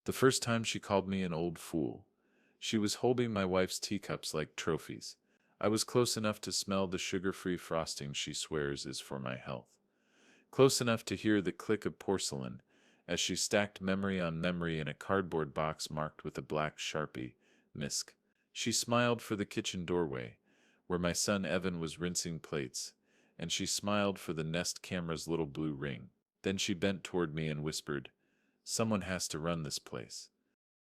The first time she called me an old fool. She was holding my wife's teacups like trophies. I was close enough to smell the sugar-free frosting she swears is for my health. Close enough to hear the click of porcelain as she stacked memory on memory in a cardboard box marked with a black Sharpie, Misk. She smiled for the kitchen doorway, where my son Evan was rinsing plates, and she smiled for the Nest camera's little blue ring. Then she bent toward me and whispered, "Someone has to run this place."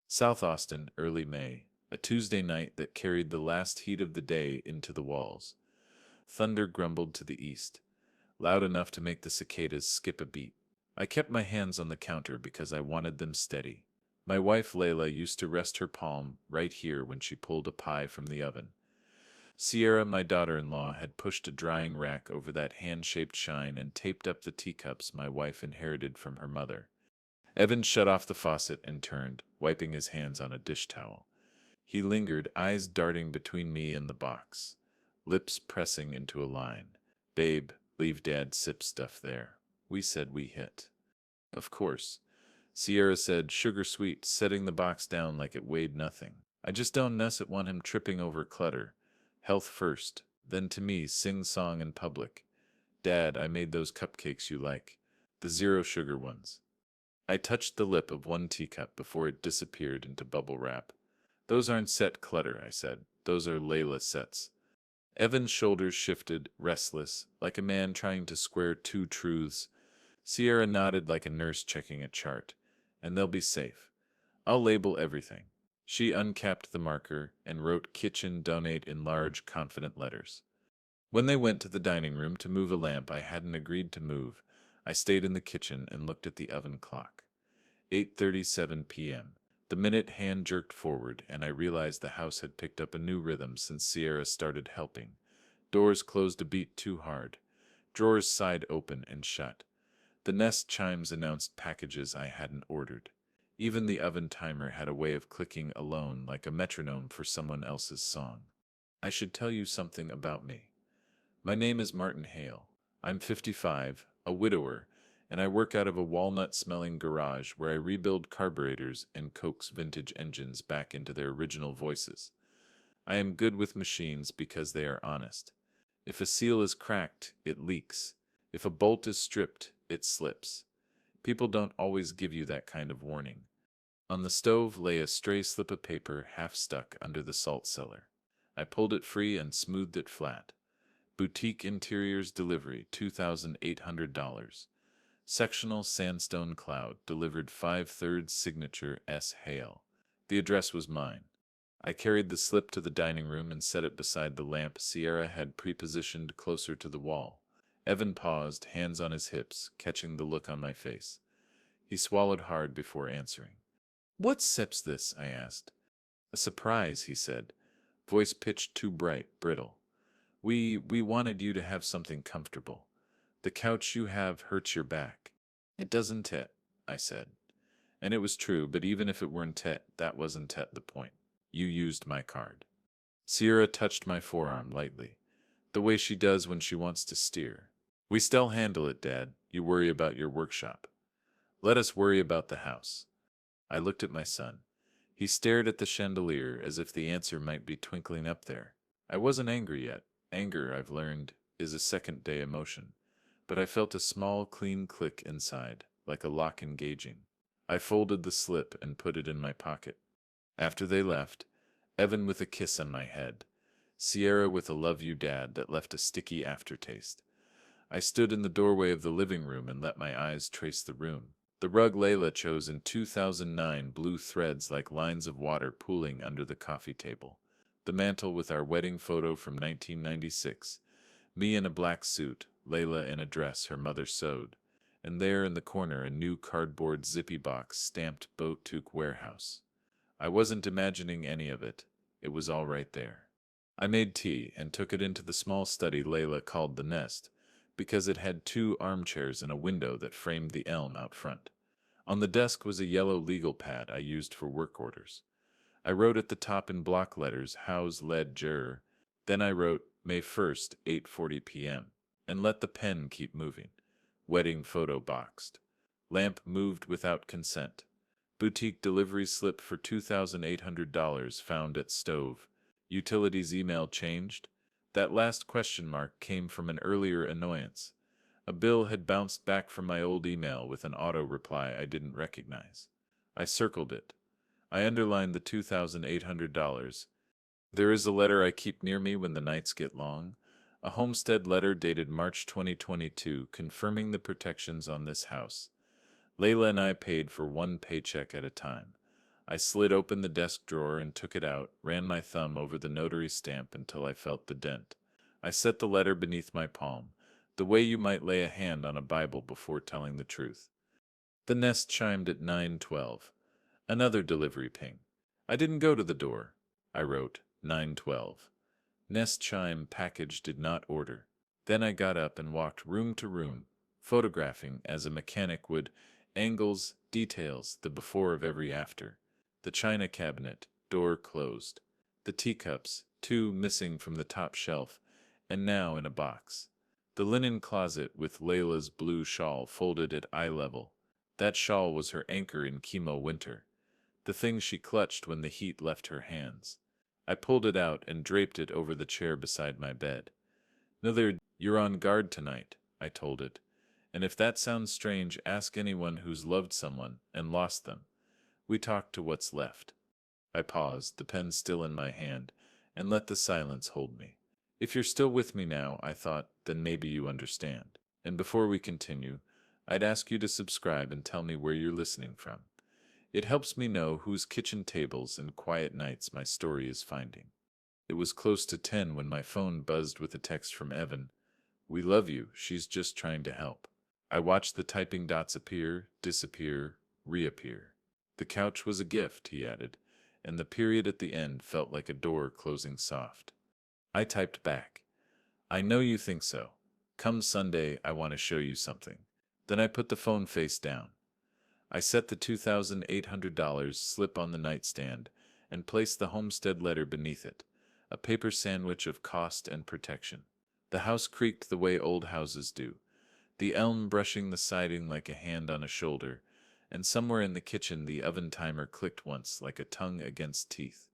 South Austin, early May, a Tuesday night that carried the last heat of the day into the walls. Thunder grumbled to the east, loud enough to make the cicadas skip a beat. I kept my hands on the counter because I wanted them steady. My wife Layla used to rest her palm right here when she pulled a pie from the oven. Sierra, my daughter-in-law, had pushed a drying rack over that hand-shaped shine and taped up the teacups my wife inherited from her mother. Evan shut off the faucet and turned, wiping his hands on a dish towel. He lingered, eyes darting between me and the box, lips pressing into a line. "Babe, leave Dad sip stuff there. We said we hit." "Of course," Sierra said, sugar sweet, setting the box down like it weighed nothing. "I just don't want him tripping over clutter. Health first, then to me sing-song in public. Dad, I made those cupcakes you like. The zero sugar ones." I touched the lip of one teacup before it disappeared into bubble wrap. "Those aren't set clutter," I said. "Those are Layla sets." Evan's shoulders shifted, restless, like a man trying to square two truths. Sierra nodded like a nurse checking a chart. "And they'll be safe. I'll label everything." She uncapped the marker and wrote "Kitchen Donate" in large, confident letters. When they went to the dining room to move a lamp I hadn't agreed to move, I stayed in the kitchen and looked at the oven clock. 8:37 p.m. The minute hand jerked forward, and I realized the house had picked up a new rhythm since Sierra started helping. Doors closed a beat too hard. Drawers sighed open and shut. The Nest chimes announced packages I hadn't ordered. Even the oven timer had a way of clicking alone like a metronome for someone else's song. I should tell you something about me. My name is Martin Hale. I'm 55, a widower, and I work out of a walnut-smelling garage where I rebuild carburetors and coax vintage engines back into their original voices. I am good with machines because they are honest. If a seal is cracked, it leaks. If a bolt is stripped, it slips. People don't always give you that kind of warning. On the stove lay a stray slip of paper half stuck under the salt cellar. I pulled it free and smoothed it flat. Boutique Interiors Delivery, $2,800. Sectional Sandstone Cloud, delivered 5/3 Signature S. Hale. The address was mine. I carried the slip to the dining room and set it beside the lamp Sierra had prepositioned closer to the wall. Evan paused, hands on his hips, catching the look on my face. He swallowed hard before answering. "What sip's this?" I asked. "A surprise," he said, voice pitched too bright, brittle. We wanted you to have something comfortable. The couch you have hurts your back." "It doesn't it," I said. And it was true, but even if it weren't it, that wasn't the point. You used my card. Sierra touched my forearm lightly, the way she does when she wants to steer. "We still handle it, Dad. You worry about your workshop. Let us worry about the house." I looked at my son. He stared at the chandelier as if the answer might be twinkling up there. I wasn't angry yet. Anger, I've learned, is a second-day emotion. But I felt a small, clean click inside, like a lock engaging. I folded the slip and put it in my pocket. After they left, Evan with a kiss on my head, Sierra with a "love you, Dad" that left a sticky aftertaste. I stood in the doorway of the living room and let my eyes trace the room. The rug Layla chose in 2009, blue threads like lines of water pooling under the coffee table. The mantel with our wedding photo from 1996. Me in a black suit, Layla in a dress her mother sewed. And there in the corner a new cardboard zippy box stamped Boat Took Warehouse. I wasn't imagining any of it. It was all right there. I made tea and took it into the small study Layla called the Nest, because it had 2 armchairs and a window that framed the elm out front. On the desk was a yellow legal pad I used for work orders. I wrote at the top in block letters, "House Led Juror." Then I wrote, May 1st, 8:40 p.m., and let the pen keep moving. Wedding photo boxed. Lamp moved without consent. Boutique delivery slip for $2,800 found at stove. Utilities email changed? That last question mark came from an earlier annoyance. A bill had bounced back from my old email with an auto reply I didn't recognize. I circled it. I underlined the $2,800. There is a letter I keep near me when the nights get long. A homestead letter dated March 2022 confirming the protections on this house. Layla and I paid for one paycheck at a time. I slid open the desk drawer and took it out, ran my thumb over the notary stamp until I felt the dent. I set the letter beneath my palm, the way you might lay a hand on a Bible before telling the truth. The nest chimed at 9:12. Another delivery ping. I didn't go to the door. I wrote, 9:12. Nest chime package did not order. Then I got up and walked room to room, photographing as a mechanic would, angles, details, the before of every after. The china cabinet, door closed. The teacups, two missing from the top shelf, and now in a box. The linen closet with Layla's blue shawl folded at eye level. That shawl was her anchor in chemo winter. The thing she clutched when the heat left her hands. I pulled it out and draped it over the chair beside my bed. "Nother, you're on guard tonight," I told it. "And if that sounds strange, ask anyone who's loved someone and lost them. We talk to what's left." I paused, the pen still in my hand, and let the silence hold me. If you're still with me now, I thought, then maybe you understand. And before we continue, I'd ask you to subscribe and tell me where you're listening from. It helps me know whose kitchen tables and quiet nights my story is finding. It was close to 10 when my phone buzzed with a text from Evan. "We love you, she's just trying to help." I watched the typing dots appear, disappear, reappear. "The couch was a gift," he added, and the period at the end felt like a door closing soft. I typed back, "I know you think so. Come Sunday, I want to show you something." Then I put the phone face down. I set the $2,800 slip on the nightstand and placed the homestead letter beneath it, a paper sandwich of cost and protection. The house creaked the way old houses do, the elm brushing the siding like a hand on a shoulder, and somewhere in the kitchen the oven timer clicked once like a tongue against teeth.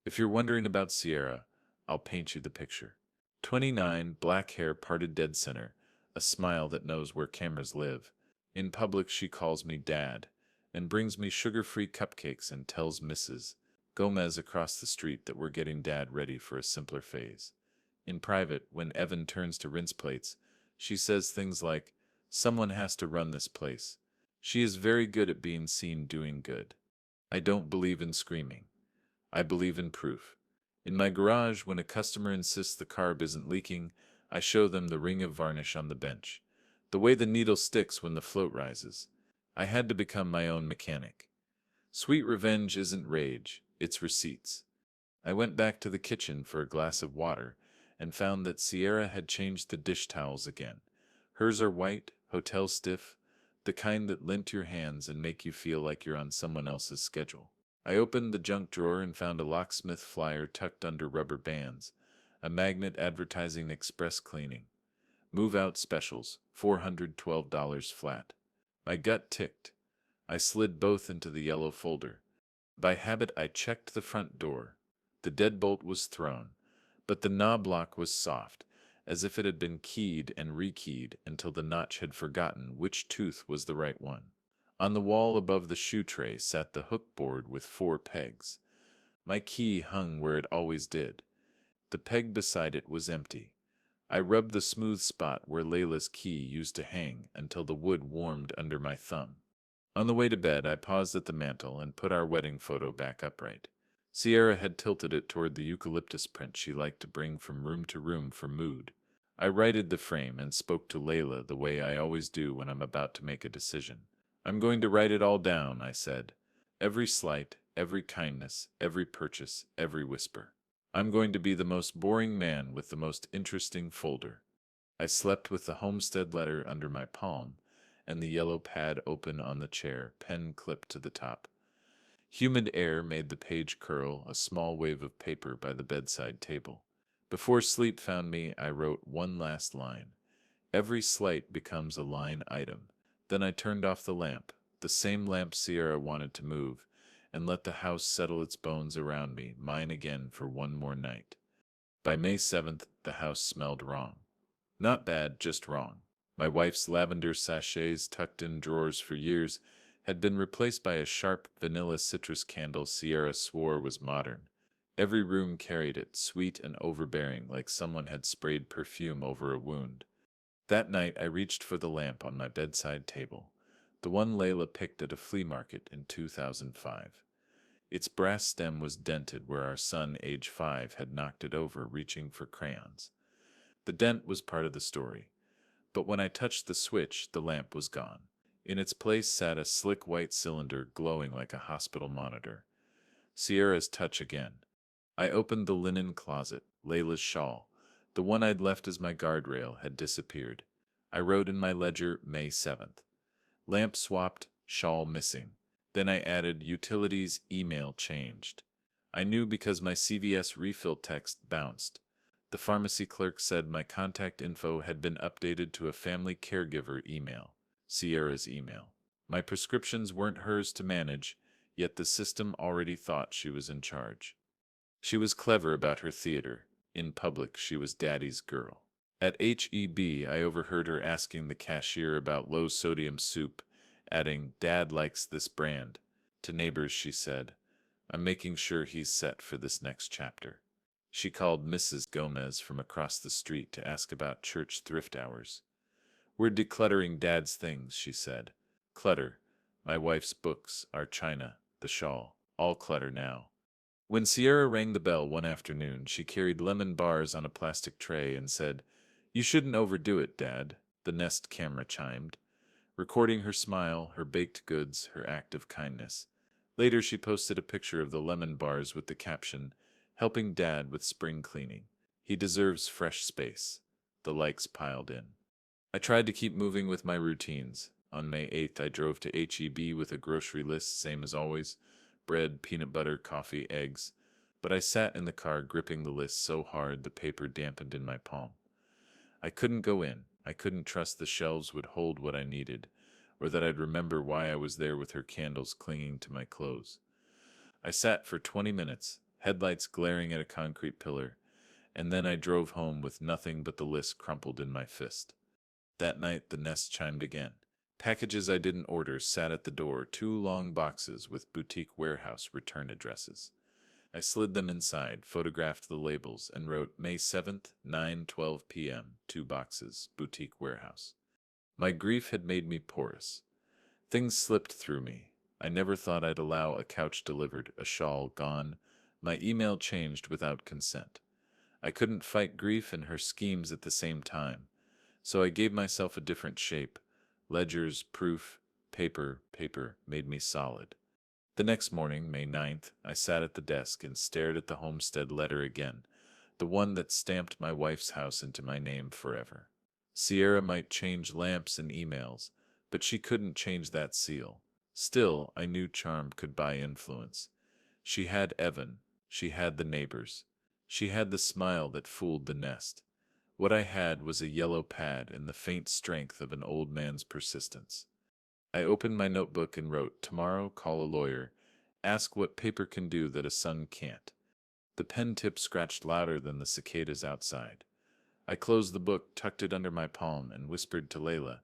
If you're wondering about Sierra, I'll paint you the picture. 29, black hair parted dead center, a smile that knows where cameras live. In public she calls me Dad, and brings me sugar-free cupcakes and tells Mrs. Gomez across the street that we're getting Dad ready for a simpler phase. In private, when Evan turns to rinse plates, she says things like, "Someone has to run this place." She is very good at being seen doing good. I don't believe in screaming. I believe in proof. In my garage, when a customer insists the carb isn't leaking, I show them the ring of varnish on the bench, the way the needle sticks when the float rises. I had to become my own mechanic. Sweet revenge isn't rage, it's receipts. I went back to the kitchen for a glass of water and found that Sierra had changed the dish towels again. Hers are white, hotel stiff, the kind that lint your hands and make you feel like you're on someone else's schedule. I opened the junk drawer and found a locksmith flyer tucked under rubber bands, a magnet advertising express cleaning. Move out specials, $412 flat. My gut ticked. I slid both into the yellow folder. By habit, I checked the front door. The deadbolt was thrown, but the knob lock was soft, as if it had been keyed and rekeyed until the notch had forgotten which tooth was the right one. On the wall above the shoe tray sat the hook board with 4 pegs. My key hung where it always did. The peg beside it was empty. I rubbed the smooth spot where Layla's key used to hang until the wood warmed under my thumb. On the way to bed, I paused at the mantel and put our wedding photo back upright. Sierra had tilted it toward the eucalyptus print she liked to bring from room to room for mood. I righted the frame and spoke to Layla the way I always do when I'm about to make a decision. "I'm going to write it all down," I said. "Every slight, every kindness, every purchase, every whisper. I'm going to be the most boring man with the most interesting folder." I slept with the homestead letter under my palm and the yellow pad open on the chair, pen clipped to the top. Humid air made the page curl, a small wave of paper by the bedside table. Before sleep found me, I wrote one last line. Every slight becomes a line item. Then I turned off the lamp, the same lamp Sierra wanted to move, and let the house settle its bones around me, mine again for one more night. By May 7th, the house smelled wrong. Not bad, just wrong. My wife's lavender sachets tucked in drawers for years had been replaced by a sharp vanilla citrus candle Sierra swore was modern. Every room carried it, sweet and overbearing, like someone had sprayed perfume over a wound. That night I reached for the lamp on my bedside table, the one Layla picked at a flea market in 2005. Its brass stem was dented where our son, age 5, had knocked it over reaching for crayons. The dent was part of the story, but when I touched the switch, the lamp was gone. In its place sat a slick white cylinder glowing like a hospital monitor. Sierra's touch again. I opened the linen closet. Layla's shawl, the one I'd left as my guardrail, had disappeared. I wrote in my ledger, May 7th. Lamp swapped, shawl missing. Then I added utilities, email changed. I knew because my CVS refill text bounced. The pharmacy clerk said my contact info had been updated to a family caregiver email, Sierra's email. My prescriptions weren't hers to manage, yet the system already thought she was in charge. She was clever about her theater. In public, she was Daddy's girl. At HEB, I overheard her asking the cashier about low-sodium soup, adding, "Dad likes this brand." To neighbors, she said, "I'm making sure he's set for this next chapter." She called Mrs. Gomez from across the street to ask about church thrift hours. "We're decluttering Dad's things," she said. "Clutter. My wife's books, our china, the shawl, all clutter now." When Sierra rang the bell one afternoon, she carried lemon bars on a plastic tray and said, "You shouldn't overdo it, Dad," the Nest camera chimed, recording her smile, her baked goods, her act of kindness. Later she posted a picture of the lemon bars with the caption, "Helping Dad with spring cleaning. He deserves fresh space." The likes piled in. I tried to keep moving with my routines. On May 8th, I drove to HEB with a grocery list, same as always: bread, peanut butter, coffee, eggs. But I sat in the car gripping the list so hard the paper dampened in my palm. I couldn't go in. I couldn't trust the shelves would hold what I needed, or that I'd remember why I was there with her candles clinging to my clothes. I sat for 20 minutes, headlights glaring at a concrete pillar, and then I drove home with nothing but the list crumpled in my fist. That night the Nest chimed again. Packages I didn't order sat at the door, 2 long boxes with boutique warehouse return addresses. I slid them inside, photographed the labels, and wrote May 7th, 9:12 p.m., 2 boxes, boutique warehouse. My grief had made me porous. Things slipped through me. I never thought I'd allow a couch delivered, a shawl gone. My email changed without consent. I couldn't fight grief and her schemes at the same time, so I gave myself a different shape. Ledgers, proof, paper made me solid. The next morning, May 9th, I sat at the desk and stared at the homestead letter again, the one that stamped my wife's house into my name forever. Sierra might change lamps and emails, but she couldn't change that seal. Still, I knew charm could buy influence. She had Evan. She had the neighbors. She had the smile that fooled the Nest. What I had was a yellow pad and the faint strength of an old man's persistence. I opened my notebook and wrote, "Tomorrow, call a lawyer. Ask what paper can do that a son can't." The pen tip scratched louder than the cicadas outside. I closed the book, tucked it under my palm, and whispered to Layla,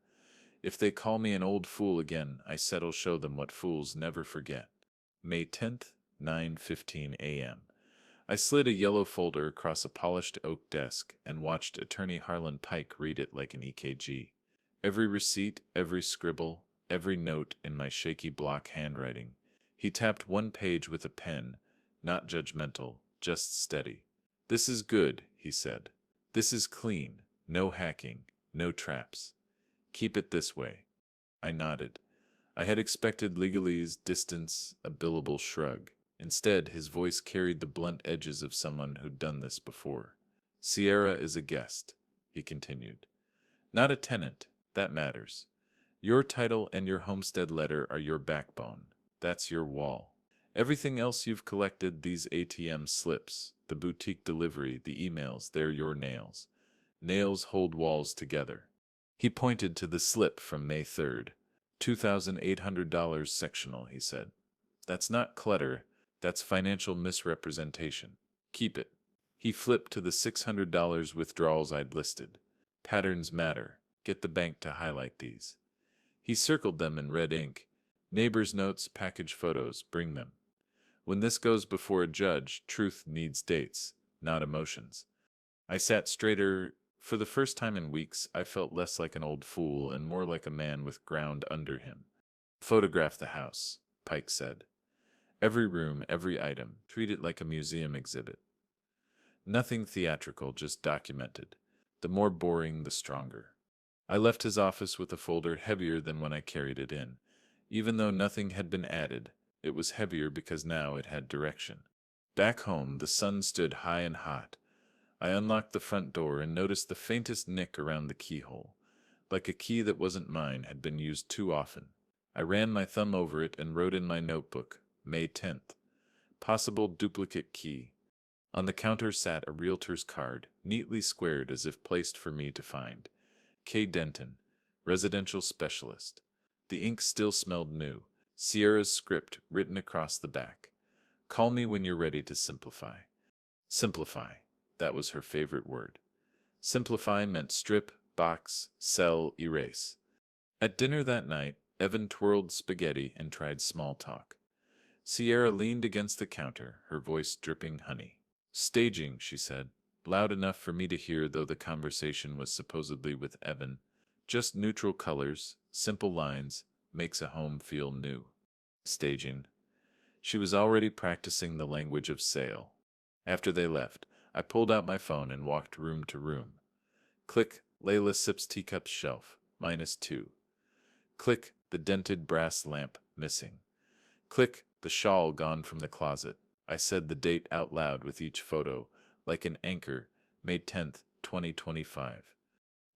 "If they call me an old fool again, I said'll show them what fools never forget." May 10th, 9:15 a.m. I slid a yellow folder across a polished oak desk and watched Attorney Harlan Pike read it like an EKG. Every receipt, every scribble, every note in my shaky block handwriting. He tapped one page with a pen, not judgmental, just steady. "This is good," he said. "This is clean. No hacking, no traps. Keep it this way." I nodded. I had expected legalese, distance, a billable shrug. Instead, his voice carried the blunt edges of someone who'd done this before. "Sierra is a guest," he continued. "Not a tenant. That matters. Your title and your homestead letter are your backbone. That's your wall. Everything else you've collected, these ATM slips, the boutique delivery, the emails, they're your nails. Nails hold walls together." He pointed to the slip from May 3rd. $2,800 sectional, he said. That's not clutter, that's financial misrepresentation. Keep it. He flipped to the $600 withdrawals I'd listed. Patterns matter. Get the bank to highlight these. He circled them in red ink. Neighbors' notes, package photos, bring them. When this goes before a judge, truth needs dates, not emotions. I sat straighter. For the first time in weeks, I felt less like an old fool and more like a man with ground under him. Photograph the house, Pike said. Every room, every item, treat it like a museum exhibit. Nothing theatrical, just documented. The more boring, the stronger. I left his office with a folder heavier than when I carried it in. Even though nothing had been added, it was heavier because now it had direction. Back home, the sun stood high and hot. I unlocked the front door and noticed the faintest nick around the keyhole. Like a key that wasn't mine had been used too often. I ran my thumb over it and wrote in my notebook, May 10th. Possible duplicate key. On the counter sat a realtor's card, neatly squared as if placed for me to find. K. Denton, residential specialist. The ink still smelled new. Sierra's script written across the back. Call me when you're ready to simplify. Simplify. That was her favorite word. Simplify meant strip, box, sell, erase. At dinner that night, Evan twirled spaghetti and tried small talk. Sierra leaned against the counter, her voice dripping honey. Staging, she said, loud enough for me to hear though the conversation was supposedly with Evan. Just neutral colors, simple lines, makes a home feel new. Staging. She was already practicing the language of sale. After they left, I pulled out my phone and walked room to room. Click, Layla sips teacup's shelf, -2. Click, the dented brass lamp, missing. Click, the shawl gone from the closet. I said the date out loud with each photo, like an anchor, May 10th, 2025.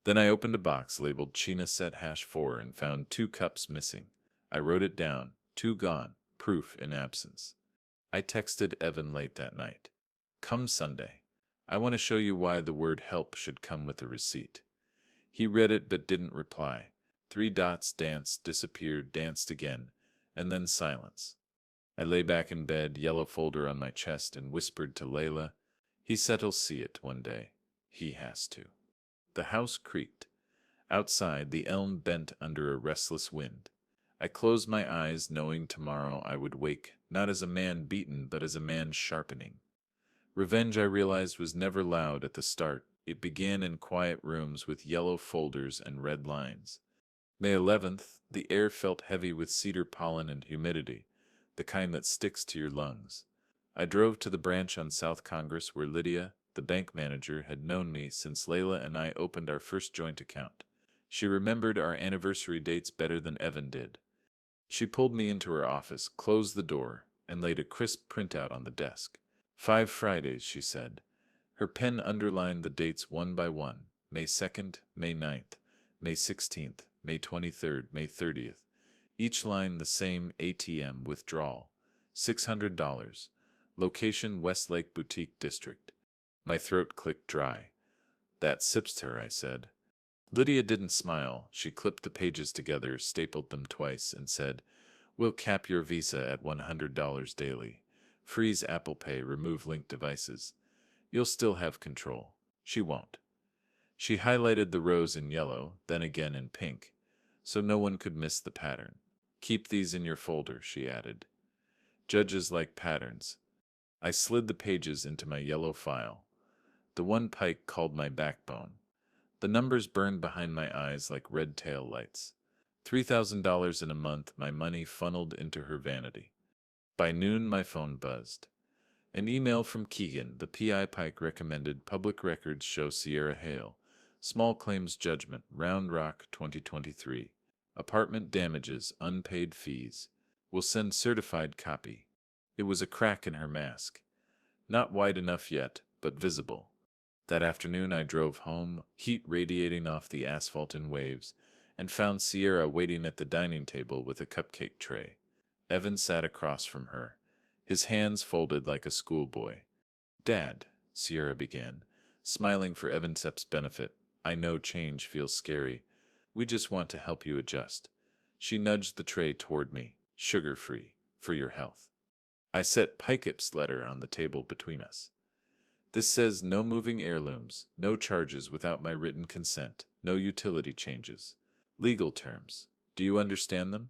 Then I opened a box labeled China Set #4 and found 2 cups missing. I wrote it down, 2 gone, proof in absence. I texted Evan late that night. Come Sunday. I want to show you why the word help should come with a receipt. He read it but didn't reply. 3 dots danced, disappeared, danced again, and then silence. I lay back in bed, yellow folder on my chest, and whispered to Layla, he said he'll see it one day. He has to. The house creaked. Outside, the elm bent under a restless wind. I closed my eyes, knowing tomorrow I would wake, not as a man beaten, but as a man sharpening. Revenge, I realized, was never loud at the start. It began in quiet rooms with yellow folders and red lines. May 11th, the air felt heavy with cedar pollen and humidity, the kind that sticks to your lungs. I drove to the branch on South Congress where Lydia, the bank manager, had known me since Layla and I opened our first joint account. She remembered our anniversary dates better than Evan did. She pulled me into her office, closed the door, and laid a crisp printout on the desk. 5 Fridays, she said. Her pen underlined the dates one by one. May 2nd, May 9th, May 16th, May 23rd, May 30th. Each line the same ATM withdrawal. $600. Location Westlake Boutique District. My throat clicked dry. That sips her, I said. Lydia didn't smile. She clipped the pages together, stapled them twice, and said, we'll cap your Visa at $100 daily. Freeze Apple Pay, remove linked devices. You'll still have control. She won't. She highlighted the rows in yellow, then again in pink, so no one could miss the pattern. Keep these in your folder, she added. Judges like patterns. I slid the pages into my yellow file. The one Pike called my backbone. The numbers burned behind my eyes like red tail lights. $3,000 in a month, my money funneled into her vanity. By noon, my phone buzzed. An email from Keegan, the PI. Pike recommended public records show Sierra Hale. Small claims judgment, Round Rock, 2023. Apartment damages, unpaid fees. Will send certified copy. It was a crack in her mask. Not wide enough yet, but visible. That afternoon I drove home, heat radiating off the asphalt in waves, and found Sierra waiting at the dining table with a cupcake tray. Evan sat across from her, his hands folded like a schoolboy. Dad, Sierra began, smiling for Evansep's benefit, I know change feels scary. We just want to help you adjust. She nudged the tray toward me. Sugar-free, for your health. I set Pikeup's letter on the table between us. This says no moving heirlooms, no charges without my written consent, no utility changes. Legal terms. Do you understand them?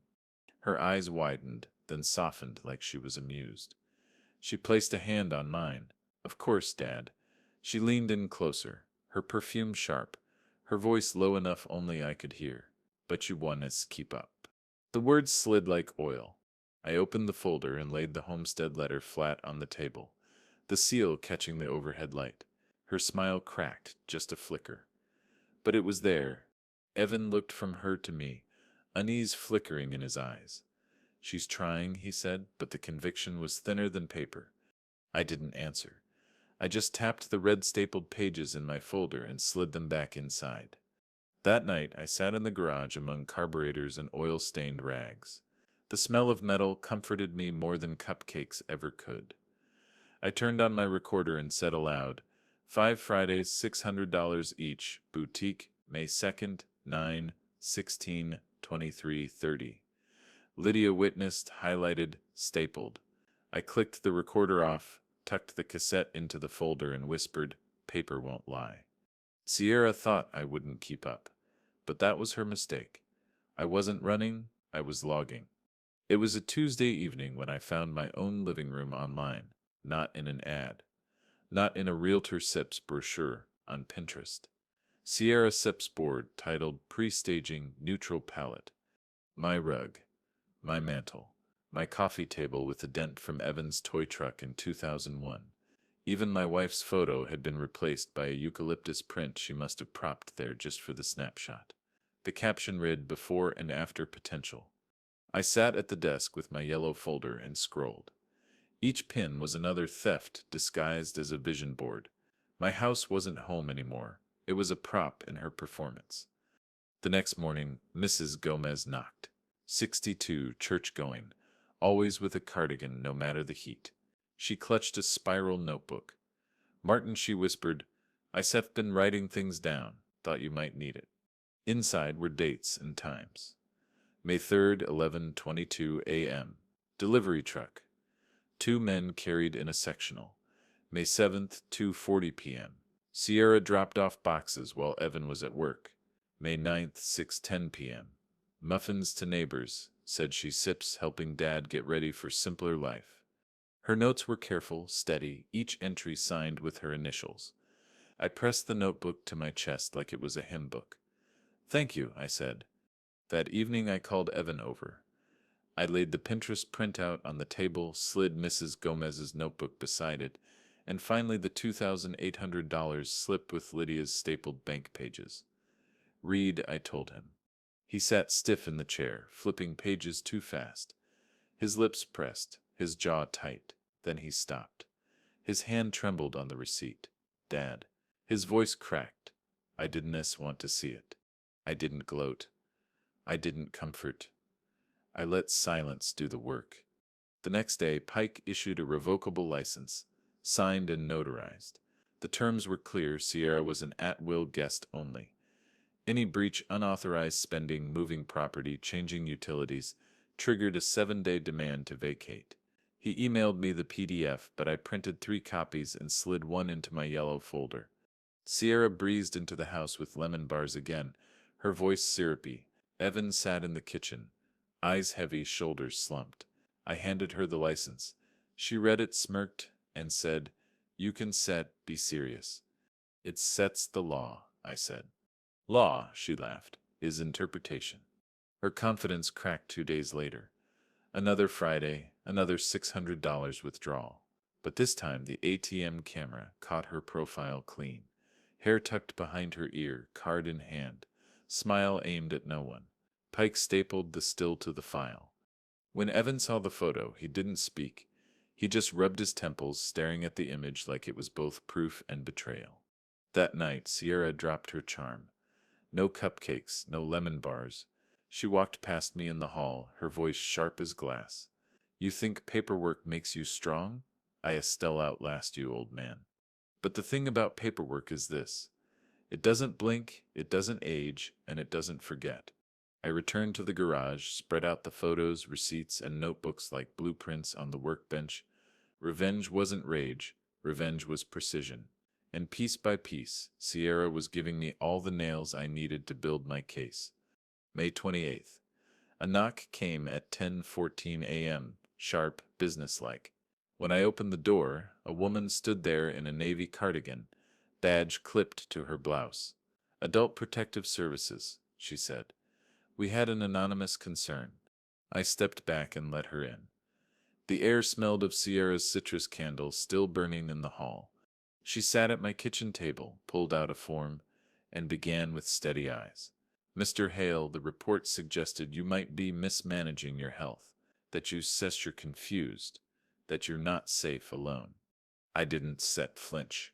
Her eyes widened, then softened like she was amused. She placed a hand on mine. Of course, Dad. She leaned in closer, her perfume sharp, her voice low enough only I could hear. But you want us keep up. The words slid like oil. I opened the folder and laid the homestead letter flat on the table, the seal catching the overhead light. Her smile cracked, just a flicker. But it was there. Evan looked from her to me, unease flickering in his eyes. She's trying, he said, but the conviction was thinner than paper. I didn't answer. I just tapped the red stapled pages in my folder and slid them back inside. That night, I sat in the garage among carburetors and oil-stained rags. The smell of metal comforted me more than cupcakes ever could. I turned on my recorder and said aloud, 5 Fridays, $600 each, boutique, May 2nd, 9, 16, 23, 30. Lydia witnessed, highlighted, stapled. I clicked the recorder off, tucked the cassette into the folder and whispered, paper won't lie. Sierra thought I wouldn't keep up, but that was her mistake. I wasn't running, I was logging. It was a Tuesday evening when I found my own living room online, not in an ad, not in a Realtor Sips brochure on Pinterest. Sierra Sips board titled Pre-Staging Neutral Palette. My rug, my mantle, my coffee table with a dent from Evan's toy truck in 2001. Even my wife's photo had been replaced by a eucalyptus print she must have propped there just for the snapshot. The caption read, Before and After Potential. I sat at the desk with my yellow folder and scrolled. Each pin was another theft disguised as a vision board. My house wasn't home anymore. It was a prop in her performance. The next morning, Mrs. Gomez knocked. 62, church-going, always with a cardigan no matter the heat. She clutched a spiral notebook. Martin, she whispered, I've been writing things down. Thought you might need it. Inside were dates and times. May 3rd, 11:22 a.m. Delivery truck. 2 men carried in a sectional. May 7th, 2:40 p.m. Sierra dropped off boxes while Evan was at work. May 9th, 6:10 p.m. Muffins to neighbors, said she sips, helping Dad get ready for simpler life. Her notes were careful, steady, each entry signed with her initials. I pressed the notebook to my chest like it was a hymn book. Thank you, I said. That evening I called Evan over. I laid the Pinterest printout on the table, slid Mrs. Gomez's notebook beside it, and finally the $2,800 slip with Lydia's stapled bank pages. Read, I told him. He sat stiff in the chair, flipping pages too fast. His lips pressed, his jaw tight. Then he stopped. His hand trembled on the receipt. Dad. His voice cracked. I didn't want to see it. I didn't gloat. I didn't comfort. I let silence do the work. The next day, Pike issued a revocable license, signed and notarized. The terms were clear. Sierra was an at-will guest only. Any breach, unauthorized spending, moving property, changing utilities, triggered a 7-day demand to vacate. He emailed me the PDF, but I printed 3 copies and slid one into my yellow folder. Sierra breezed into the house with lemon bars again, her voice syrupy. Evan sat in the kitchen, eyes heavy, shoulders slumped. I handed her the license. She read it, smirked, and said, You can be serious. It sets the law, I said. Law, she laughed, is interpretation. Her confidence cracked 2 days later. Another Friday, another $600 withdrawal. But this time the ATM camera caught her profile clean. Hair tucked behind her ear, card in hand, smile aimed at no one. Pike stapled the still to the file. When Evan saw the photo, he didn't speak. He just rubbed his temples, staring at the image like it was both proof and betrayal. That night, Sierra dropped her charm. No cupcakes, no lemon bars. She walked past me in the hall, her voice sharp as glass. You think paperwork makes you strong? I Estelle outlast you, old man. But the thing about paperwork is this. It doesn't blink, it doesn't age, and it doesn't forget. I returned to the garage, spread out the photos, receipts, and notebooks like blueprints on the workbench. Revenge wasn't rage, revenge was precision. And piece by piece, Sierra was giving me all the nails I needed to build my case. May 28th. A knock came at 10:14 a.m., sharp, businesslike. When I opened the door, a woman stood there in a navy cardigan, badge clipped to her blouse. "Adult Protective Services," she said. "We had an anonymous concern." I stepped back and let her in. The air smelled of Sierra's citrus candle still burning in the hall. She sat at my kitchen table, pulled out a form, and began with steady eyes. "Mr. Hale, the report suggested you might be mismanaging your health, that you're confused, that you're not safe alone." I didn't flinch.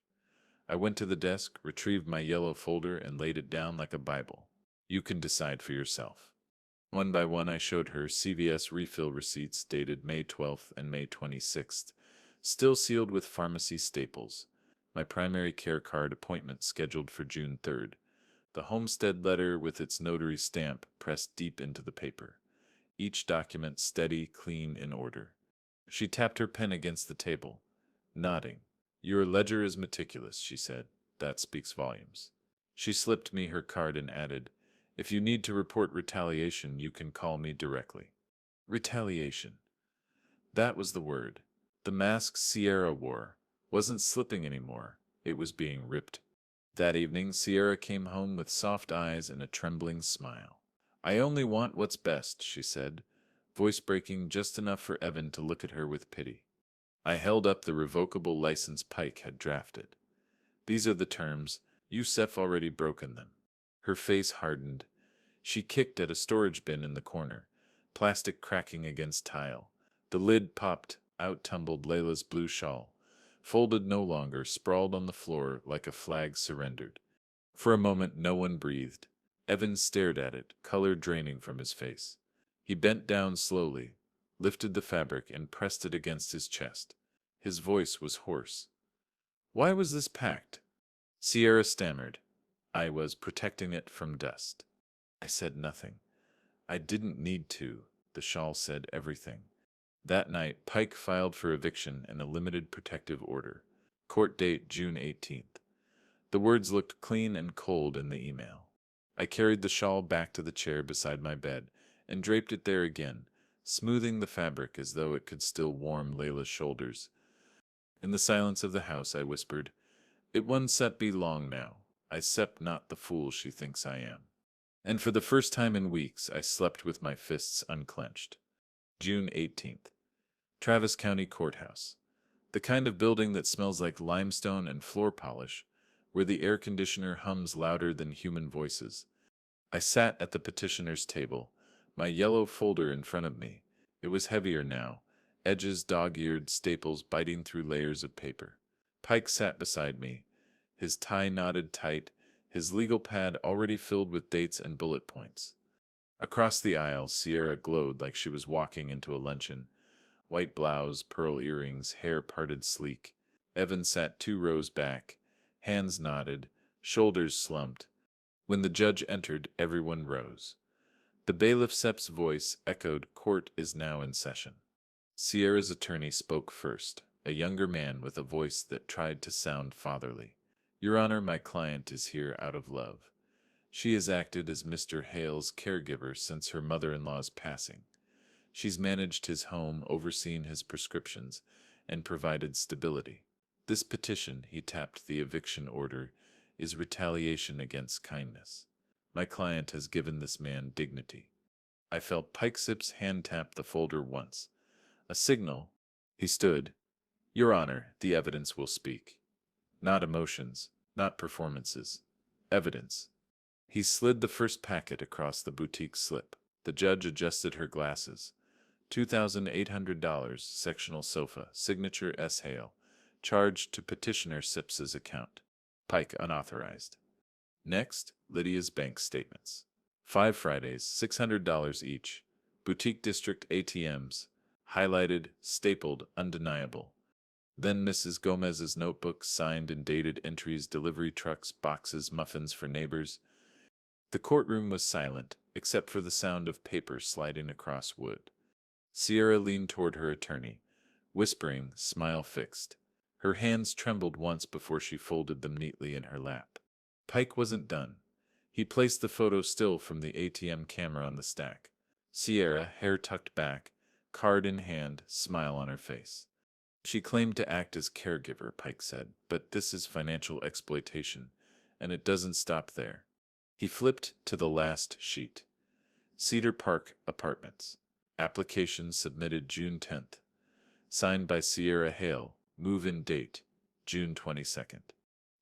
I went to the desk, retrieved my yellow folder, and laid it down like a Bible. "You can decide for yourself." One by one I showed her CVS refill receipts dated May 12th and May 26th, still sealed with pharmacy staples, my primary care card appointment scheduled for June 3rd, the homestead letter with its notary stamp pressed deep into the paper, each document steady, clean, in order. She tapped her pen against the table, nodding. "Your ledger is meticulous," she said. "That speaks volumes." She slipped me her card and added, "If you need to report retaliation, you can call me directly." Retaliation. That was the word. The mask Sierra wore wasn't slipping anymore. It was being ripped. That evening, Sierra came home with soft eyes and a trembling smile. "I only want what's best," she said, voice breaking just enough for Evan to look at her with pity. I held up the revocable license Pike had drafted. "These are the terms. You've already broken them." Her face hardened. She kicked at a storage bin in the corner, plastic cracking against tile. The lid popped, out tumbled Layla's blue shawl, folded no longer, sprawled on the floor like a flag surrendered. For a moment no one breathed. Evan stared at it, color draining from his face. He bent down slowly, lifted the fabric and pressed it against his chest. His voice was hoarse. "Why was this packed?" Sierra stammered. "I was protecting it from dust." I said nothing. I didn't need to. The shawl said everything. That night, Pike filed for eviction and a limited protective order. Court date June 18th. The words looked clean and cold in the email. I carried the shawl back to the chair beside my bed and draped it there again, smoothing the fabric as though it could still warm Layla's shoulders. In the silence of the house, I whispered, "It won't be long now. I not the fool she thinks I am." And for the first time in weeks, I slept with my fists unclenched. June 18th. Travis County Courthouse. The kind of building that smells like limestone and floor polish, where the air conditioner hums louder than human voices. I sat at the petitioner's table, my yellow folder in front of me. It was heavier now, edges dog-eared, staples biting through layers of paper. Pike sat beside me, his tie knotted tight, his legal pad already filled with dates and bullet points. Across the aisle, Sierra glowed like she was walking into a luncheon. White blouse, pearl earrings, hair parted sleek. Evan sat 2 rows back, hands knotted, shoulders slumped. When the judge entered, everyone rose. The bailiff Sepp's voice echoed, "Court is now in session." Sierra's attorney spoke first, a younger man with a voice that tried to sound fatherly. "Your Honor, my client is here out of love. She has acted as Mr. Hale's caregiver since her mother-in-law's passing. She's managed his home, overseen his prescriptions, and provided stability. This petition," he tapped the eviction order, "is retaliation against kindness. My client has given this man dignity." I felt Pikesip's hand tap the folder once. A signal. He stood. "Your Honor, the evidence will speak. Not emotions, not performances. Evidence." He slid the first packet across the boutique slip. The judge adjusted her glasses. $2,800, sectional sofa, signature S. Hale, charged to petitioner Sips's account. Pike unauthorized. Next, Lydia's bank statements. 5 Fridays, $600 each. Boutique district ATMs, highlighted, stapled, undeniable. Then Mrs. Gomez's notebook, signed and dated entries, delivery trucks, boxes, muffins for neighbors. The courtroom was silent, except for the sound of paper sliding across wood. Sierra leaned toward her attorney, whispering, smile fixed. Her hands trembled once before she folded them neatly in her lap. Pike wasn't done. He placed the photo still from the ATM camera on the stack. Sierra, hair tucked back, card in hand, smile on her face. She claimed to act as caregiver, Pike said, but this is financial exploitation, and it doesn't stop there. He flipped to the last sheet. Cedar Park Apartments. Application submitted June 10th. Signed by Sierra Hale. Move-in date, June 22nd.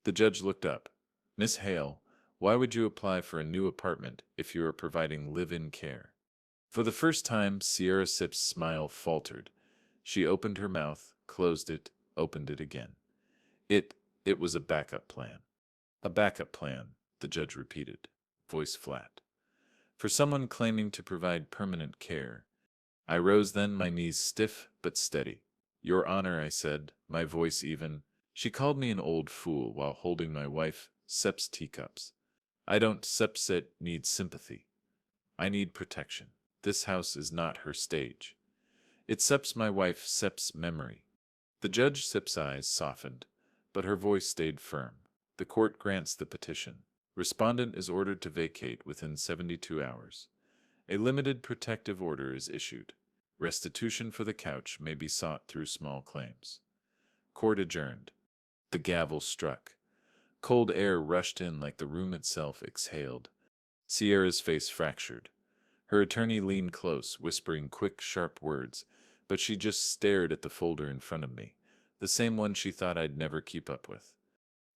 The judge looked up. Miss Hale, why would you apply for a new apartment if you are providing live-in care? For the first time, Sierra Sip's smile faltered. She opened her mouth, closed it, opened it again. It was a backup plan. A backup plan, the judge repeated, voice flat. For someone claiming to provide permanent care. I rose then, my knees stiff but steady. Your Honor, I said, my voice even. She called me an old fool while holding my wife, Sep's teacups. I don't, Sepset, need sympathy. I need protection. This house is not her stage. It Sep's my wife, Sep's memory. The judge Sep's eyes softened, but her voice stayed firm. The court grants the petition. Respondent is ordered to vacate within 72 hours. A limited protective order is issued. Restitution for the couch may be sought through small claims. Court adjourned. The gavel struck. Cold air rushed in like the room itself exhaled. Sierra's face fractured. Her attorney leaned close, whispering quick, sharp words, but she just stared at the folder in front of me, the same one she thought I'd never keep up with.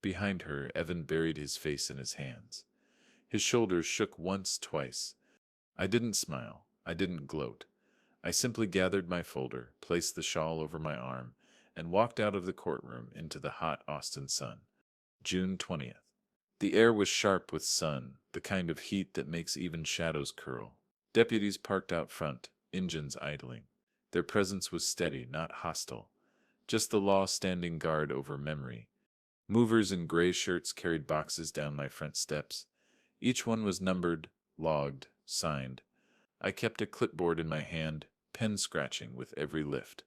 Behind her, Evan buried his face in his hands. His shoulders shook once, twice. I didn't smile. I didn't gloat. I simply gathered my folder, placed the shawl over my arm, and walked out of the courtroom into the hot Austin sun. June 20th. The air was sharp with sun, the kind of heat that makes even shadows curl. Deputies parked out front, engines idling. Their presence was steady, not hostile. Just the law standing guard over memory. Movers in gray shirts carried boxes down my front steps. Each one was numbered, logged, signed. I kept a clipboard in my hand, pen scratching with every lift.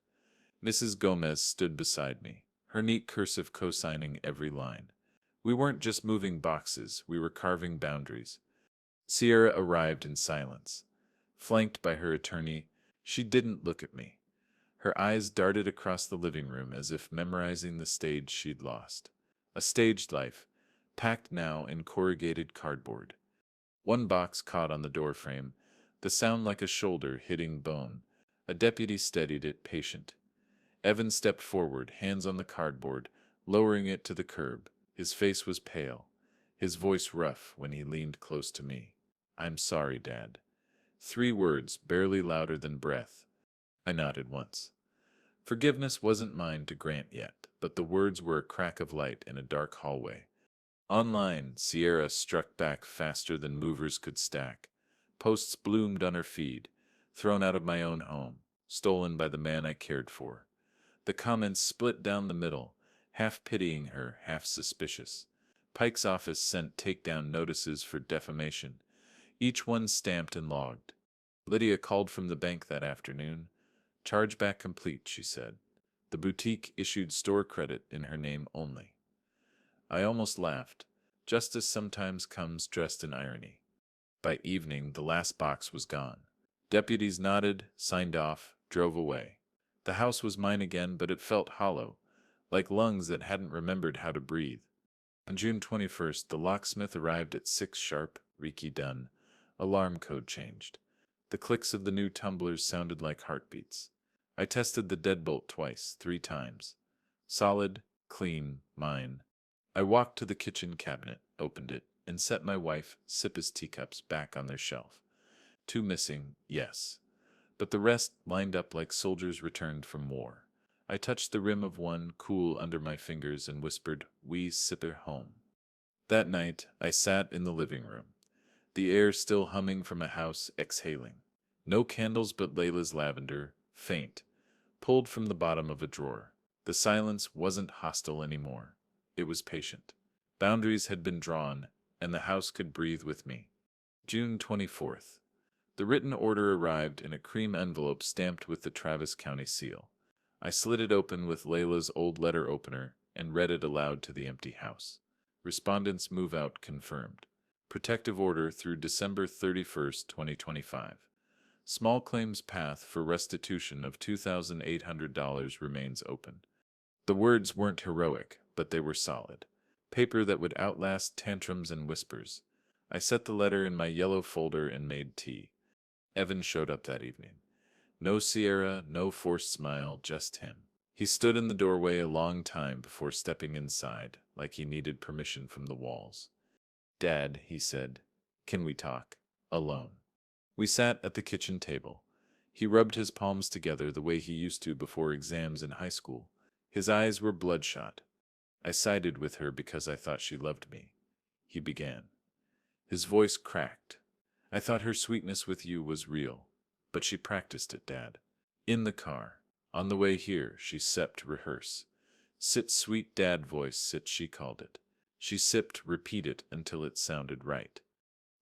Mrs. Gomez stood beside me, her neat cursive co-signing every line. We weren't just moving boxes, we were carving boundaries. Sierra arrived in silence. Flanked by her attorney, she didn't look at me. Her eyes darted across the living room as if memorizing the stage she'd lost. A staged life, packed now in corrugated cardboard. One box caught on the doorframe, the sound like a shoulder hitting bone. A deputy steadied it, patient. Evan stepped forward, hands on the cardboard, lowering it to the curb. His face was pale, his voice rough when he leaned close to me. I'm sorry, Dad. 3 words, barely louder than breath. I nodded once. Forgiveness wasn't mine to grant yet, but the words were a crack of light in a dark hallway. Online, Sierra struck back faster than movers could stack. Posts bloomed on her feed, thrown out of my own home, stolen by the man I cared for. The comments split down the middle, half pitying her, half suspicious. Pike's office sent takedown notices for defamation, each one stamped and logged. Lydia called from the bank that afternoon. Chargeback complete, she said. The boutique issued store credit in her name only. I almost laughed. Justice sometimes comes dressed in irony. By evening, the last box was gone. Deputies nodded, signed off, drove away. The house was mine again, but it felt hollow, like lungs that hadn't remembered how to breathe. On June 21st, the locksmith arrived at 6 sharp, reeky done. Alarm code changed. The clicks of the new tumblers sounded like heartbeats. I tested the deadbolt twice, 3 times. Solid, clean, mine. I walked to the kitchen cabinet, opened it, and set my wife, Sippa's teacups back on their shelf. 2 missing, yes. But the rest lined up like soldiers returned from war. I touched the rim of one, cool under my fingers, and whispered, "We Sipper home." That night, I sat in the living room, the air still humming from a house exhaling. No candles but Layla's lavender, faint, pulled from the bottom of a drawer. The silence wasn't hostile anymore. It was patient. Boundaries had been drawn, and the house could breathe with me. June 24th. The written order arrived in a cream envelope stamped with the Travis County seal. I slid it open with Layla's old letter opener and read it aloud to the empty house. Respondents move out confirmed. Protective order through December 31st, 2025. Small claims path for restitution of $2,800 remains open. The words weren't heroic, but they were solid. Paper that would outlast tantrums and whispers. I set the letter in my yellow folder and made tea. Evan showed up that evening. No Sierra, no forced smile, just him. He stood in the doorway a long time before stepping inside, like he needed permission from the walls. "Dad," he said, "can we talk? Alone." We sat at the kitchen table. He rubbed his palms together the way he used to before exams in high school. His eyes were bloodshot. "I sided with her because I thought she loved me," he began. His voice cracked. "I thought her sweetness with you was real, but she practiced it, Dad. In the car, on the way here, she sipped rehearse. Sit sweet dad voice, sit she called it. She sipped repeat it until it sounded right."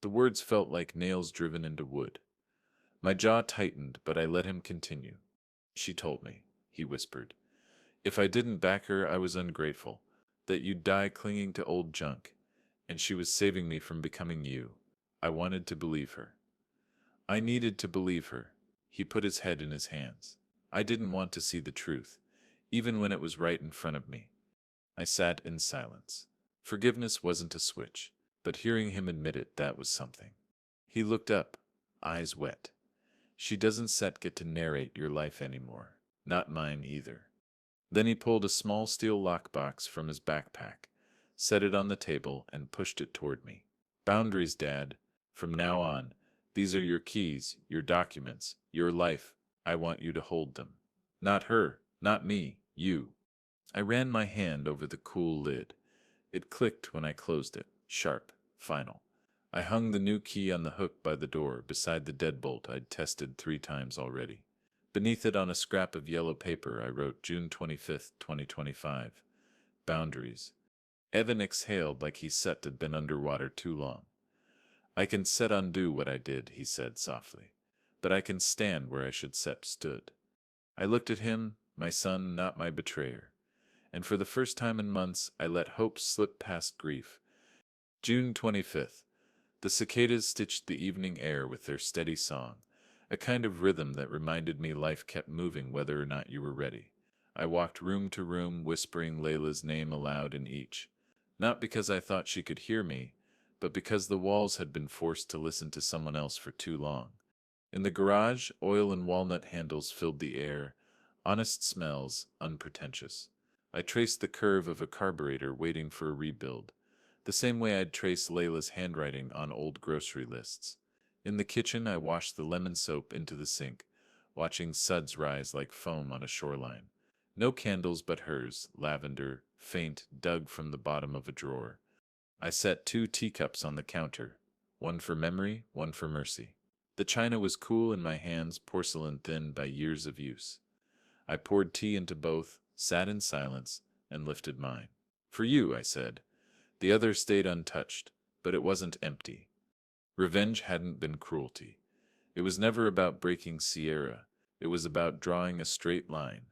The words felt like nails driven into wood. My jaw tightened, but I let him continue. "She told me," he whispered, "if I didn't back her, I was ungrateful, that you'd die clinging to old junk, and she was saving me from becoming you. I wanted to believe her. I needed to believe her." He put his head in his hands. "I didn't want to see the truth, even when it was right in front of me." I sat in silence. Forgiveness wasn't a switch, but hearing him admit it, that was something. He looked up, eyes wet. "She doesn't get to narrate your life anymore. Not mine either." Then he pulled a small steel lockbox from his backpack, set it on the table, and pushed it toward me. "Boundaries, Dad. From now on, these are your keys, your documents, your life. I want you to hold them. Not her, not me, you." I ran my hand over the cool lid. It clicked when I closed it, sharp, final. I hung the new key on the hook by the door, beside the deadbolt I'd tested 3 times already. Beneath it, on a scrap of yellow paper, I wrote June 25th, 2025. Boundaries. Evan exhaled like he had been underwater too long. "I can undo what I did," he said softly, "but I can stand where I should stood." I looked at him, my son, not my betrayer. And for the first time in months, I let hope slip past grief. June 25th. The cicadas stitched the evening air with their steady song, a kind of rhythm that reminded me life kept moving whether or not you were ready. I walked room to room, whispering Layla's name aloud in each. Not because I thought she could hear me, but because the walls had been forced to listen to someone else for too long. In the garage, oil and walnut handles filled the air, honest smells, unpretentious. I traced the curve of a carburetor waiting for a rebuild, the same way I'd trace Layla's handwriting on old grocery lists. In the kitchen, I washed the lemon soap into the sink, watching suds rise like foam on a shoreline. No candles but hers, lavender, faint, dug from the bottom of a drawer. I set 2 teacups on the counter, one for memory, one for mercy. The china was cool in my hands, porcelain thin by years of use. I poured tea into both, sat in silence, and lifted mine. "For you," I said. The other stayed untouched, but it wasn't empty. Revenge hadn't been cruelty. It was never about breaking Sierra. It was about drawing a straight line,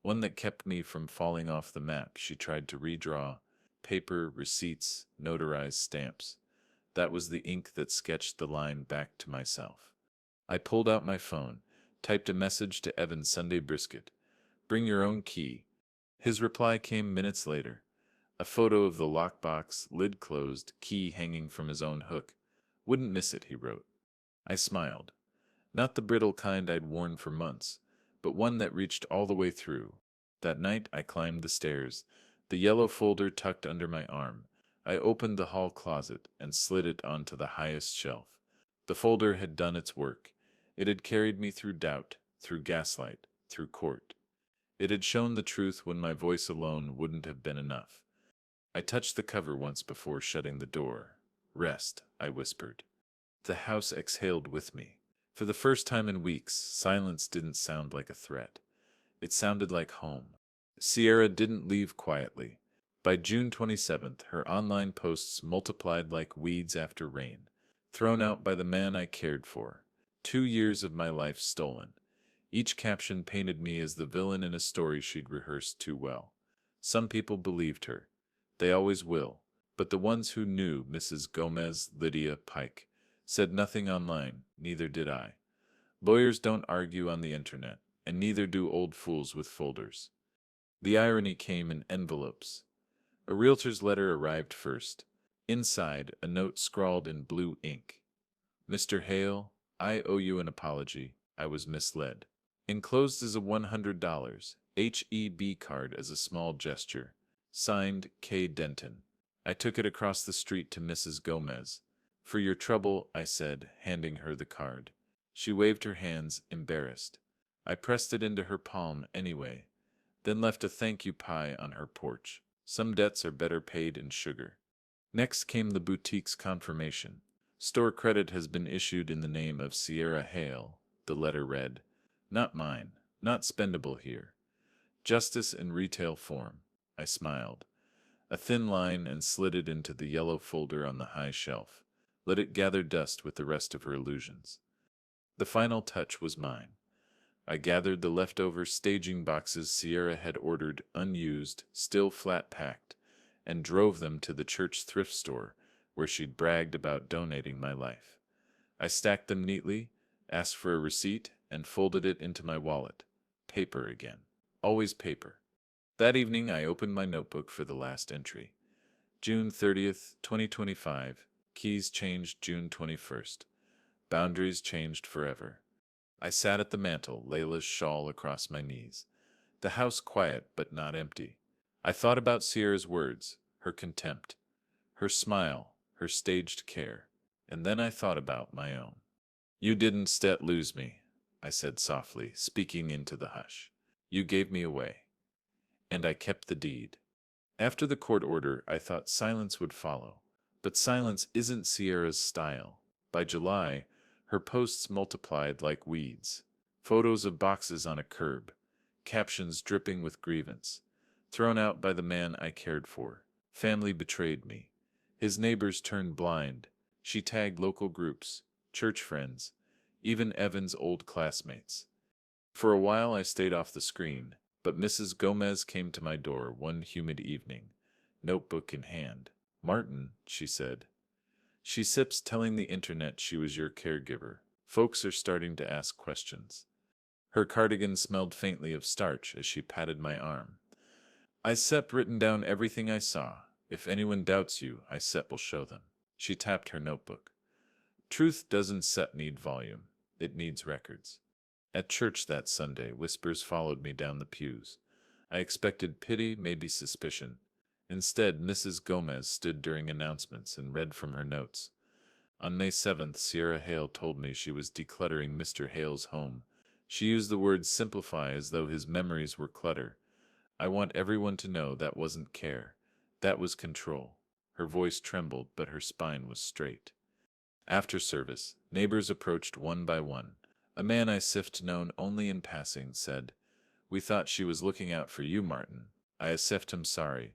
one that kept me from falling off the map she tried to redraw. Paper, receipts, notarized stamps. That was the ink that sketched the line back to myself. I pulled out my phone, typed a message to Evan Sunday Brisket. "Bring your own key." His reply came minutes later. A photo of the lockbox, lid closed, key hanging from his own hook. "Wouldn't miss it," he wrote. I smiled. Not the brittle kind I'd worn for months, but one that reached all the way through. That night I climbed the stairs, the yellow folder tucked under my arm. I opened the hall closet and slid it onto the highest shelf. The folder had done its work. It had carried me through doubt, through gaslight, through court. It had shown the truth when my voice alone wouldn't have been enough. I touched the cover once before shutting the door. "Rest," I whispered. The house exhaled with me. For the first time in weeks, silence didn't sound like a threat. It sounded like home. Sierra didn't leave quietly. By June 27th, her online posts multiplied like weeds after rain, thrown out by the man I cared for. 2 years of my life stolen. Each caption painted me as the villain in a story she'd rehearsed too well. Some people believed her. They always will. But the ones who knew Mrs. Gomez Lydia Pike said nothing online, neither did I. Lawyers don't argue on the internet, and neither do old fools with folders. The irony came in envelopes. A realtor's letter arrived first. Inside, a note scrawled in blue ink. Mr. Hale, I owe you an apology. I was misled. Enclosed is a $100 HEB card as a small gesture. Signed, K. Denton. I took it across the street to Mrs. Gomez. For your trouble, I said, handing her the card. She waved her hands, embarrassed. I pressed it into her palm anyway, then left a thank you pie on her porch. Some debts are better paid in sugar. Next came the boutique's confirmation. Store credit has been issued in the name of Sierra Hale, the letter read. Not mine, not spendable here. Justice in retail form. I smiled. A thin line and slid it into the yellow folder on the high shelf. Let it gather dust with the rest of her illusions. The final touch was mine. I gathered the leftover staging boxes Sierra had ordered unused, still flat-packed, and drove them to the church thrift store where she'd bragged about donating my life. I stacked them neatly, asked for a receipt, and folded it into my wallet. Paper again. Always paper. That evening I opened my notebook for the last entry. June 30th, 2025. Keys changed June 21st. Boundaries changed forever. I sat at the mantel, Layla's shawl across my knees. The house quiet but not empty. I thought about Sierra's words, her contempt, her smile, her staged care, and then I thought about my own. You didn't lose me, I said softly, speaking into the hush. You gave me away. And I kept the deed. After the court order, I thought silence would follow. But silence isn't Sierra's style. By July, her posts multiplied like weeds. Photos of boxes on a curb, captions dripping with grievance. Thrown out by the man I cared for. Family betrayed me. His neighbors turned blind. She tagged local groups, church friends, even Evan's old classmates. For a while I stayed off the screen, but Mrs. Gomez came to my door one humid evening, notebook in hand. Martin, she said. She sips telling the internet she was your caregiver. Folks are starting to ask questions. Her cardigan smelled faintly of starch as she patted my arm. I written down everything I saw. If anyone doubts you, I will show them. She tapped her notebook. Truth doesn't need volume. It needs records. At church that Sunday, whispers followed me down the pews. I expected pity, maybe suspicion. Instead, Mrs. Gomez stood during announcements and read from her notes. On May 7th, Sierra Hale told me she was decluttering Mr. Hale's home. She used the word simplify as though his memories were clutter. I want everyone to know that wasn't care. That was control. Her voice trembled, but her spine was straight. After service, neighbors approached one by one. A man I known only in passing said, We thought she was looking out for you, Martin. I him sorry.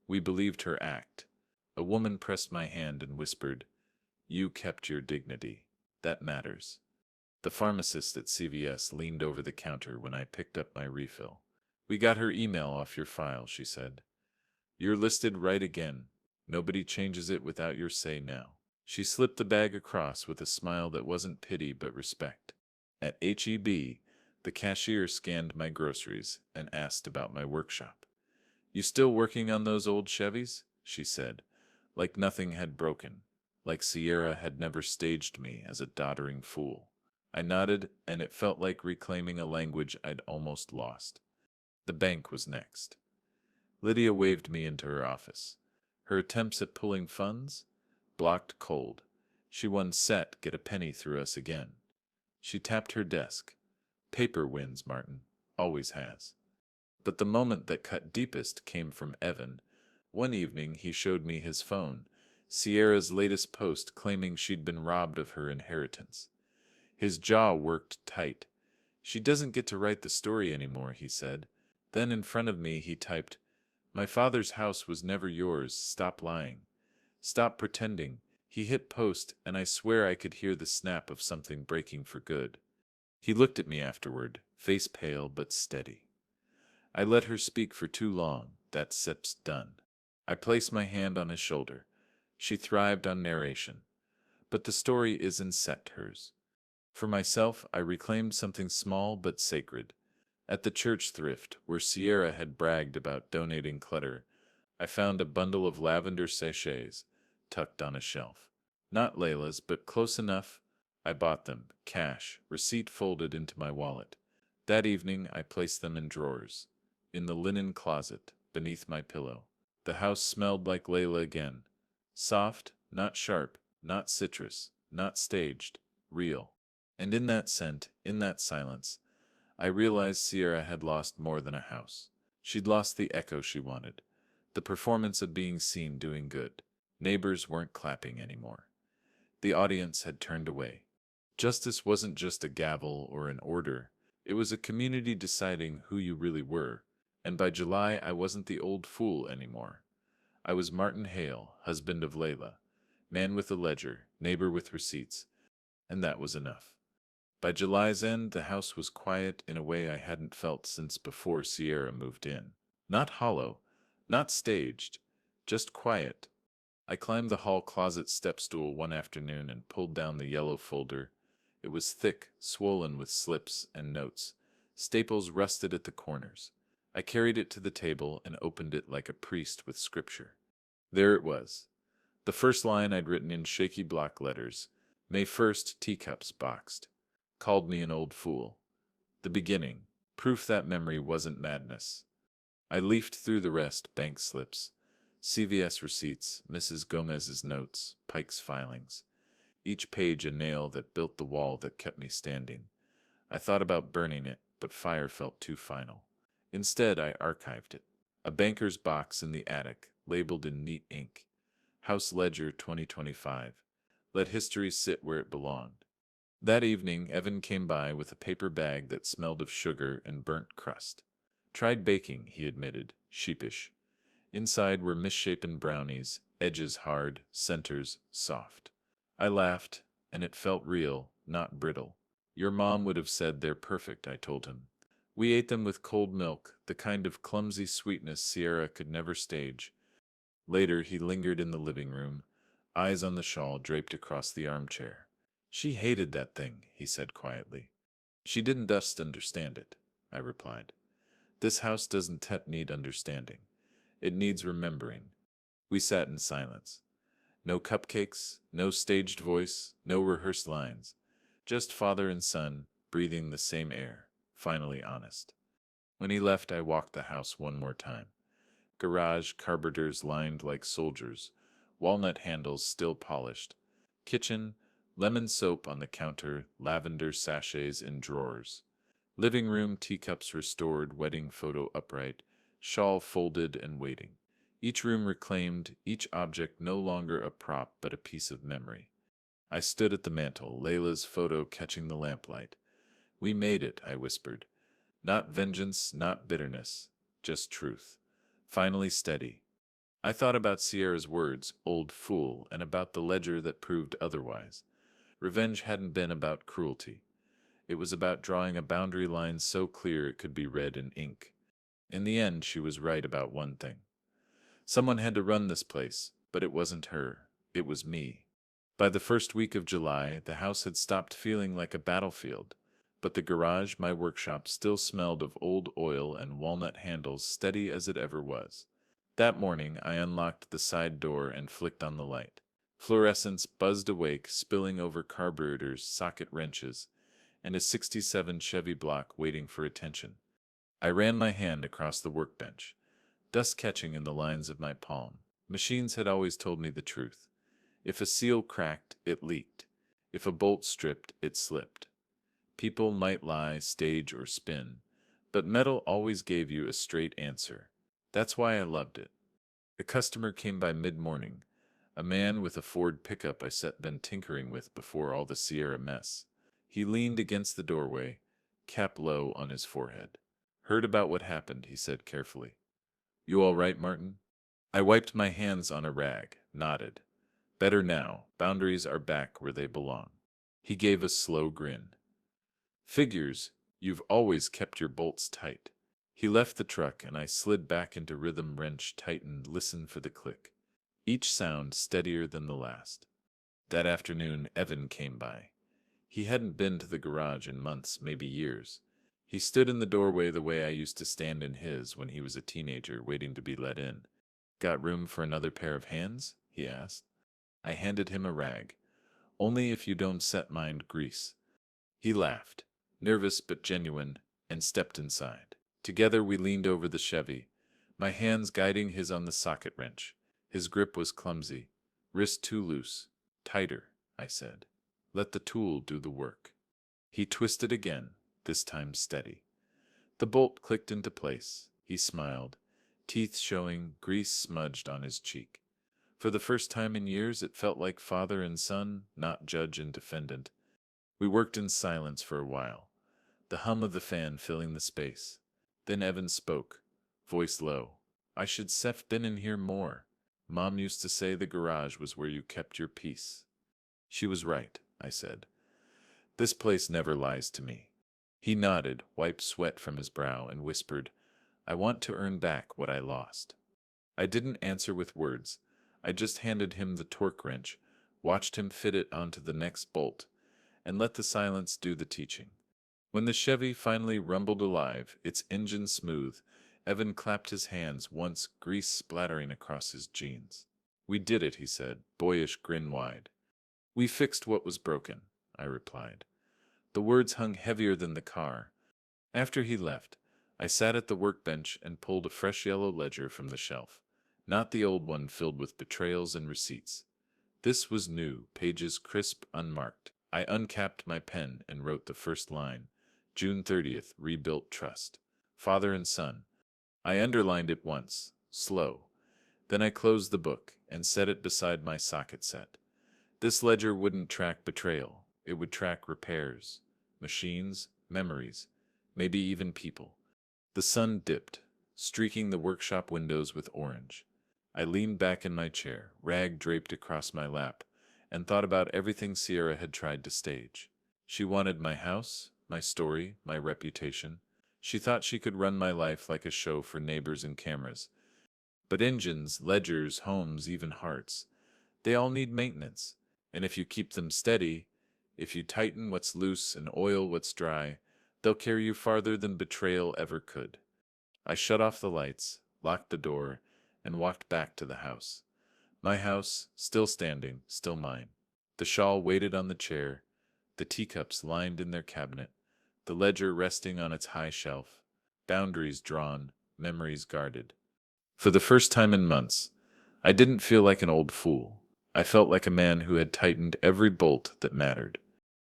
We believed her act. A woman pressed my hand and whispered, You kept your dignity. That matters. The pharmacist at CVS leaned over the counter when I picked up my refill. We got her email off your file, she said. You're listed right again. Nobody changes it without your say now. She slipped the bag across with a smile that wasn't pity but respect. At HEB, the cashier scanned my groceries and asked about my workshop. You still working on those old Chevys? She said, like nothing had broken, like Sierra had never staged me as a doddering fool. I nodded, and it felt like reclaiming a language I'd almost lost. The bank was next. Lydia waved me into her office. Her attempts at pulling funds? Blocked cold. She won get a penny through us again. She tapped her desk. Paper wins, Martin. Always has. But the moment that cut deepest came from Evan. One evening he showed me his phone, Sierra's latest post claiming she'd been robbed of her inheritance. His jaw worked tight. She doesn't get to write the story anymore, he said. Then in front of me he typed, My father's house was never yours. Stop lying. Stop pretending. He hit post, and I swear I could hear the snap of something breaking for good. He looked at me afterward, face pale but steady. I let her speak for too long. That sip's done. I placed my hand on his shoulder. She thrived on narration. But the story isn't set hers. For myself, I reclaimed something small but sacred. At the church thrift, where Sierra had bragged about donating clutter, I found a bundle of lavender sachets tucked on a shelf. Not Layla's, but close enough. I bought them, cash, receipt folded into my wallet. That evening, I placed them in drawers, in the linen closet, beneath my pillow. The house smelled like Layla again. Soft, not sharp, not citrus, not staged, real. And in that scent, in that silence, I realized Sierra had lost more than a house. She'd lost the echo she wanted, the performance of being seen doing good. Neighbors weren't clapping anymore. The audience had turned away. Justice wasn't just a gavel or an order, it was a community deciding who you really were. And by July, I wasn't the old fool anymore. I was Martin Hale, husband of Layla, man with a ledger, neighbor with receipts, and that was enough. By July's end, the house was quiet in a way I hadn't felt since before Sierra moved in. Not hollow, not staged, just quiet. I climbed the hall closet step stool one afternoon and pulled down the yellow folder. It was thick, swollen with slips and notes. Staples rusted at the corners. I carried it to the table and opened it like a priest with scripture. There it was. The first line I'd written in shaky block letters. May 1st, teacups boxed. Called me an old fool. The beginning. Proof that memory wasn't madness. I leafed through the rest, bank slips, CVS receipts, Mrs. Gomez's notes, Pike's filings. Each page a nail that built the wall that kept me standing. I thought about burning it, but fire felt too final. Instead, I archived it. A banker's box in the attic, labeled in neat ink. House Ledger 2025. Let history sit where it belonged. That evening, Evan came by with a paper bag that smelled of sugar and burnt crust. Tried baking, he admitted, sheepish. Inside were misshapen brownies, edges hard, centers soft. I laughed, and it felt real, not brittle. Your mom would have said they're perfect, I told him. We ate them with cold milk, the kind of clumsy sweetness Sierra could never stage. Later, he lingered in the living room, eyes on the shawl draped across the armchair. She hated that thing, he said quietly. She didn't just understand it, I replied. This house doesn't need understanding. It needs remembering. We sat in silence. No cupcakes, no staged voice, no rehearsed lines. Just father and son, breathing the same air, finally honest. When he left, I walked the house one more time. Garage carburetors lined like soldiers, walnut handles still polished. Kitchen, lemon soap on the counter, lavender sachets in drawers. Living room, teacups restored, wedding photo upright, shawl folded and waiting. Each room reclaimed, each object no longer a prop but a piece of memory. I stood at the mantel, Layla's photo catching the lamplight. We made it, I whispered. Not vengeance, not bitterness, just truth. Finally steady. I thought about Sierra's words, old fool, and about the ledger that proved otherwise. Revenge hadn't been about cruelty. It was about drawing a boundary line so clear it could be read in ink. In the end, she was right about one thing. Someone had to run this place, but it wasn't her. It was me. By the first week of July, the house had stopped feeling like a battlefield, but the garage, my workshop, still smelled of old oil and walnut handles, steady as it ever was. That morning, I unlocked the side door and flicked on the light. Fluorescence buzzed awake, spilling over carburetors, socket wrenches, and a '67 Chevy block waiting for attention. I ran my hand across the workbench, dust catching in the lines of my palm. Machines had always told me the truth. If a seal cracked, it leaked. If a bolt stripped, it slipped. People might lie, stage, or spin, but metal always gave you a straight answer. That's why I loved it. A customer came by mid-morning, a man with a Ford pickup I been tinkering with before all the Sierra mess. He leaned against the doorway, cap low on his forehead. Heard about what happened, he said carefully. You all right, Martin? I wiped my hands on a rag, nodded. Better now. Boundaries are back where they belong. He gave a slow grin. Figures, you've always kept your bolts tight. He left the truck and I slid back into rhythm, wrench tightened, listened for the click. Each sound steadier than the last. That afternoon, Evan came by. He hadn't been to the garage in months, maybe years. He stood in the doorway the way I used to stand in his when he was a teenager, waiting to be let in. Got room for another pair of hands? He asked. I handed him a rag. Only if you don't set mind grease. He laughed, nervous but genuine, and stepped inside. Together we leaned over the Chevy, my hands guiding his on the socket wrench. His grip was clumsy, wrist too loose. Tighter, I said. Let the tool do the work. He twisted again, this time steady. The bolt clicked into place. He smiled, teeth showing, grease smudged on his cheek. For the first time in years, it felt like father and son, not judge and defendant. We worked in silence for a while, the hum of the fan filling the space. Then Evan spoke, voice low. I should have been in here more. Mom used to say the garage was where you kept your peace. She was right, I said. This place never lies to me. He nodded, wiped sweat from his brow, and whispered, I want to earn back what I lost. I didn't answer with words. I just handed him the torque wrench, watched him fit it onto the next bolt, and let the silence do the teaching. When the Chevy finally rumbled alive, its engine smooth, Evan clapped his hands once, grease splattering across his jeans. We did it, he said, boyish grin wide. We fixed what was broken, I replied. The words hung heavier than the car. After he left, I sat at the workbench and pulled a fresh yellow ledger from the shelf, not the old one filled with betrayals and receipts. This was new, pages crisp, unmarked. I uncapped my pen and wrote the first line, June 30th, rebuilt trust. Father and son. I underlined it once, slow. Then I closed the book and set it beside my socket set. This ledger wouldn't track betrayal. It would track repairs, machines, memories, maybe even people. The sun dipped, streaking the workshop windows with orange. I leaned back in my chair, rag draped across my lap, and thought about everything Sierra had tried to stage. She wanted my house, my story, my reputation. She thought she could run my life like a show for neighbors and cameras. But engines, ledgers, homes, even hearts, they all need maintenance. And if you keep them steady, if you tighten what's loose and oil what's dry, they'll carry you farther than betrayal ever could. I shut off the lights, locked the door, and walked back to the house. My house, still standing, still mine. The shawl waited on the chair, the teacups lined in their cabinet, the ledger resting on its high shelf, boundaries drawn, memories guarded. For the first time in months, I didn't feel like an old fool. I felt like a man who had tightened every bolt that mattered.